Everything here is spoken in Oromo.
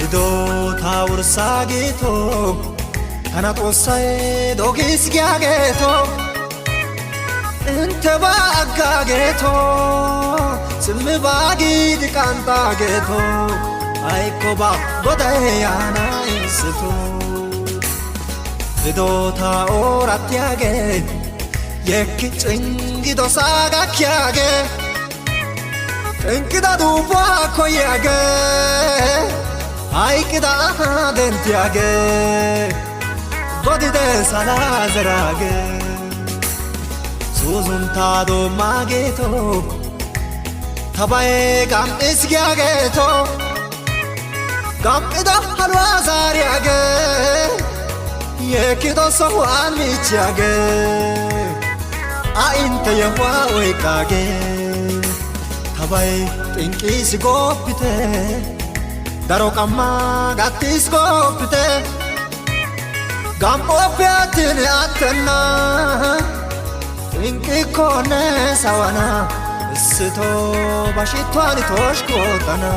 Hidota ursageto Kana tossae dogis gyageto Inte baggageto Simmi bagi di cantageto Aiko ba godayana insitu Hidota orattiage Yekki cingido saga chiage Tenkida duva koyage Aikida dentiage Godide salazerage Suzuntado mageto Tabae gam isgiageto Gamida halwazariage Yekido sohan michiage Ainte yehwa oikage Tabae tinkisi gopite Daro kamma gattis gopite Gam opiatine atena Tinki kone sawana Sito bashitwani toshkotana